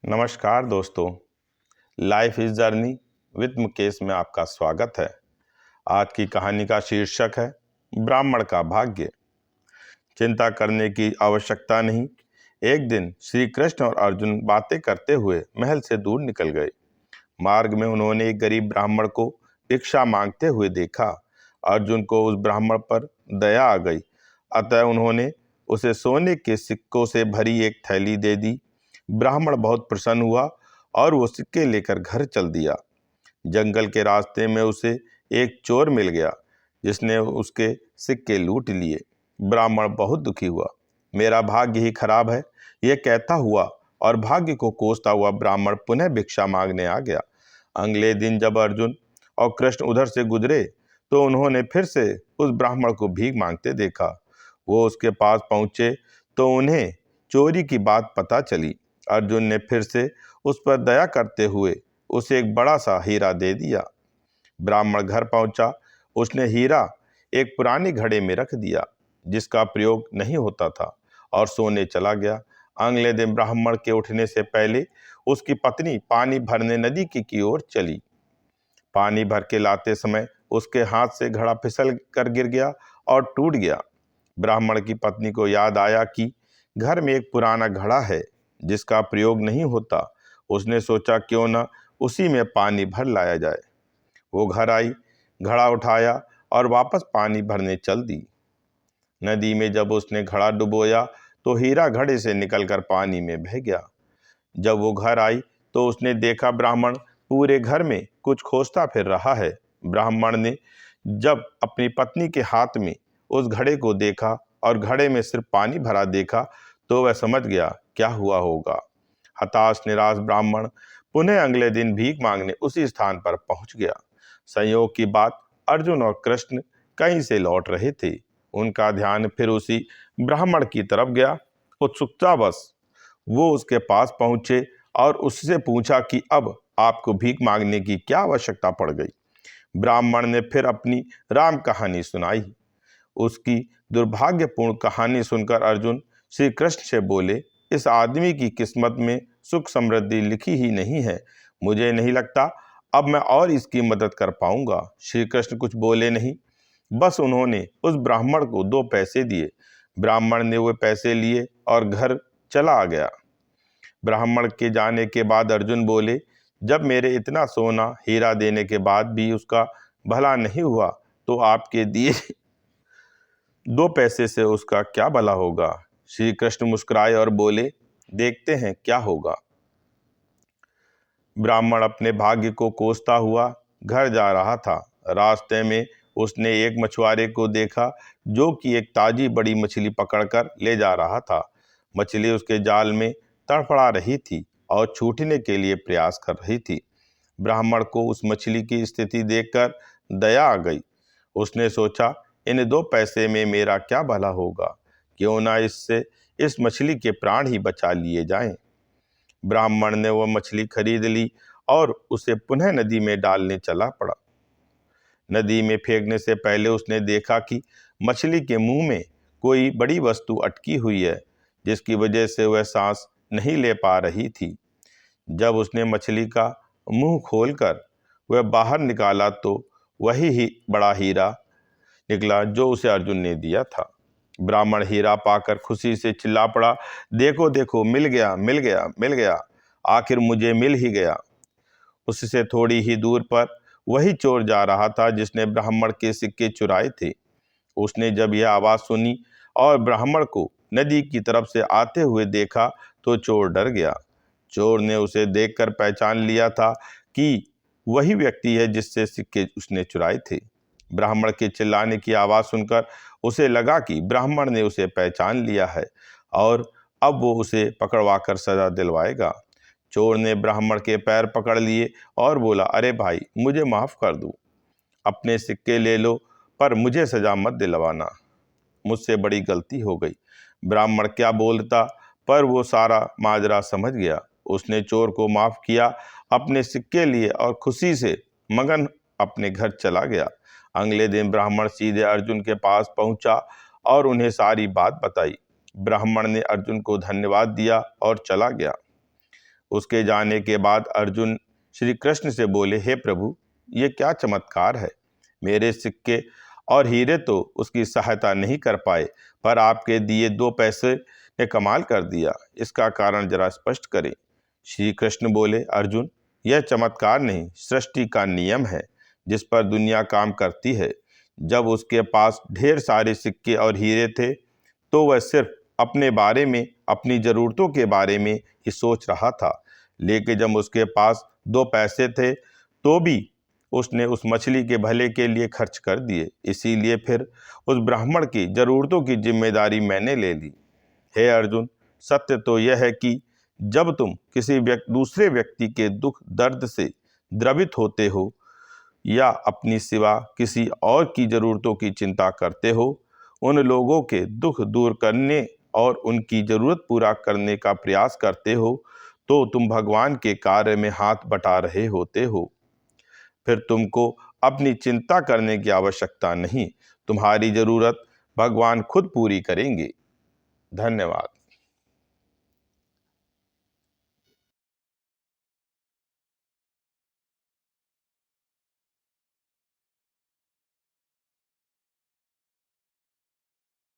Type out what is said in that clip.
नमस्कार दोस्तों, life is journey with Mukesh में आपका स्वागत है। आज की कहानी का शीर्षक है ब्राह्मण का भाग्य। चिंता करने की आवश्यकता नहीं। एक दिन श्री कृष्ण और अर्जुन बातें करते हुए महल से दूर निकल गए। मार्ग में उन्होंने एक गरीब ब्राह्मण को भिक्षा मांगते हुए देखा। अर्जुन को उस ब्राह्मण पर दया आ गई, अतः उन्होंने उसे सोने के सिक्कों से भरी एक थैली दे दी। ब्राह्मण बहुत प्रसन्न हुआ और वो सिक्के लेकर घर चल दिया। जंगल के रास्ते में उसे एक चोर मिल गया जिसने उसके सिक्के लूट लिए। ब्राह्मण बहुत दुखी हुआ। मेरा भाग्य ही खराब है, यह कहता हुआ और भाग्य को कोसता हुआ ब्राह्मण पुनः भिक्षा मांगने आ गया। अगले दिन जब अर्जुन और कृष्ण उधर से गुजरे तो उन्होंने फिर से उस ब्राह्मण को भीख मांगते देखा। वो उसके पास पहुंचे तो उन्हें चोरी की बात पता चली। अर्जुन ने फिर से उस पर दया करते हुए उसे एक बड़ा सा हीरा दे दिया। ब्राह्मण घर पहुंचा। उसने हीरा एक पुरानी घड़े में रख दिया जिसका प्रयोग नहीं होता था और सोने चला गया। अगले दिन ब्राह्मण के उठने से पहले उसकी पत्नी पानी भरने नदी की ओर चली। पानी भर के लाते समय उसके हाथ से घड़ा फिसल कर गिर गया और टूट गया। ब्राह्मण की पत्नी को याद आया कि घर में एक पुराना घड़ा है जिसका प्रयोग नहीं होता। उसने सोचा क्यों न उसी में पानी भर लाया जाए। वो घर आई, घड़ा उठाया और वापस पानी भरने चल दी। नदी में जब उसने घड़ा डुबोया तो हीरा घड़े से निकलकर पानी में बह गया। जब वो घर आई तो उसने देखा ब्राह्मण पूरे घर में कुछ खोजता फिर रहा है। ब्राह्मण ने जब अपनी पत्नी के हाथ में उस घड़े को देखा और घड़े में सिर्फ पानी भरा देखा तो वह समझ गया क्या हुआ होगा। हताश निराश ब्राह्मण पुनः अगले दिन भीख मांगने उसी स्थान पर पहुंच गया। संयोग की बात, अर्जुन और कृष्ण कहीं से लौट रहे थे। उनका ध्यान फिर उसी ब्राह्मण की तरफ गया। उत्सुकतावश वो उसके पास पहुंचे और उससे पूछा कि अब आपको भीख मांगने की क्या आवश्यकता पड़ गई। ब्राह्मण ने फिर अपनी राम कहानी सुनाई। उसकी दुर्भाग्यपूर्ण कहानी सुनकर अर्जुन श्री कृष्ण से बोले, इस आदमी की किस्मत में सुख समृद्धि लिखी ही नहीं है। मुझे नहीं लगता अब मैं और इसकी मदद कर पाऊंगा। श्री कृष्ण कुछ बोले नहीं, बस उन्होंने उस ब्राह्मण को 2 पैसे दिए। ब्राह्मण ने वो पैसे लिए और घर चला गया। ब्राह्मण के जाने के बाद अर्जुन बोले, जब मेरे इतना सोना हीरा देने के बाद भी उसका भला नहीं हुआ तो आपके दिए 2 पैसे से उसका क्या भला होगा। श्री कृष्ण मुस्कुराए और बोले, देखते हैं क्या होगा। ब्राह्मण अपने भाग्य को कोसता हुआ घर जा रहा था। रास्ते में उसने एक मछुआरे को देखा जो कि एक ताजी बड़ी मछली पकड़कर ले जा रहा था। मछली उसके जाल में तड़फड़ा रही थी और छूटने के लिए प्रयास कर रही थी। ब्राह्मण को उस मछली की स्थिति देखकर दया आ गई। उसने सोचा, इन 2 पैसे में मेरा क्या भला होगा, क्यों ना इससे इस मछली के प्राण ही बचा लिए जाएं। ब्राह्मण ने वह मछली खरीद ली और उसे पुनः नदी में डालने चला पड़ा। नदी में फेंकने से पहले उसने देखा कि मछली के मुंह में कोई बड़ी वस्तु अटकी हुई है जिसकी वजह से वह सांस नहीं ले पा रही थी। जब उसने मछली का मुंह खोलकर वह बाहर निकाला तो वही ही बड़ा हीरा निकला जो उसे अर्जुन ने दिया था। ब्राह्मण हीरा पाकर खुशी से चिल्ला पड़ा, देखो देखो, मिल गया मिल गया मिल गया, आखिर मुझे मिल ही गया। उससे थोड़ी ही दूर पर वही चोर जा रहा था जिसने ब्राह्मण के सिक्के चुराए थे। उसने जब यह आवाज़ सुनी और ब्राह्मण को नदी की तरफ से आते हुए देखा तो चोर डर गया। चोर ने उसे देखकर पहचान लिया था कि वही व्यक्ति है जिससे सिक्के उसने चुराए थे। ब्राह्मण के चिल्लाने की आवाज़ सुनकर उसे लगा कि ब्राह्मण ने उसे पहचान लिया है और अब वो उसे पकड़वाकर सजा दिलवाएगा। चोर ने ब्राह्मण के पैर पकड़ लिए और बोला, अरे भाई, मुझे माफ़ कर दो, अपने सिक्के ले लो पर मुझे सजा मत दिलवाना, मुझसे बड़ी गलती हो गई। ब्राह्मण क्या बोलता, पर वो सारा माजरा समझ गया। उसने चोर को माफ़ किया, अपने सिक्के लिए और खुशी से मगन अपने घर चला गया। अगले दिन ब्राह्मण सीधे अर्जुन के पास पहुंचा और उन्हें सारी बात बताई। ब्राह्मण ने अर्जुन को धन्यवाद दिया और चला गया। उसके जाने के बाद अर्जुन श्री कृष्ण से बोले, हे प्रभु, ये क्या चमत्कार है। मेरे सिक्के और हीरे तो उसकी सहायता नहीं कर पाए, पर आपके दिए 2 पैसे ने कमाल कर दिया। इसका कारण जरा स्पष्ट करें। श्री कृष्ण बोले, अर्जुन, यह चमत्कार नहीं, सृष्टि का नियम है जिस पर दुनिया काम करती है। जब उसके पास ढेर सारे सिक्के और हीरे थे तो वह सिर्फ अपने बारे में, अपनी ज़रूरतों के बारे में ही सोच रहा था। लेकिन जब उसके पास 2 पैसे थे तो भी उसने उस मछली के भले के लिए खर्च कर दिए। इसीलिए फिर उस ब्राह्मण की ज़रूरतों की जिम्मेदारी मैंने ले ली। हे अर्जुन, सत्य तो यह है कि जब तुम किसी दूसरे व्यक्ति के दुख दर्द से द्रवित होते हो या अपनी सिवा किसी और की ज़रूरतों की चिंता करते हो, उन लोगों के दुख दूर करने और उनकी ज़रूरत पूरा करने का प्रयास करते हो, तो तुम भगवान के कार्य में हाथ बटा रहे होते हो। फिर तुमको अपनी चिंता करने की आवश्यकता नहीं, तुम्हारी ज़रूरत भगवान खुद पूरी करेंगे। धन्यवाद।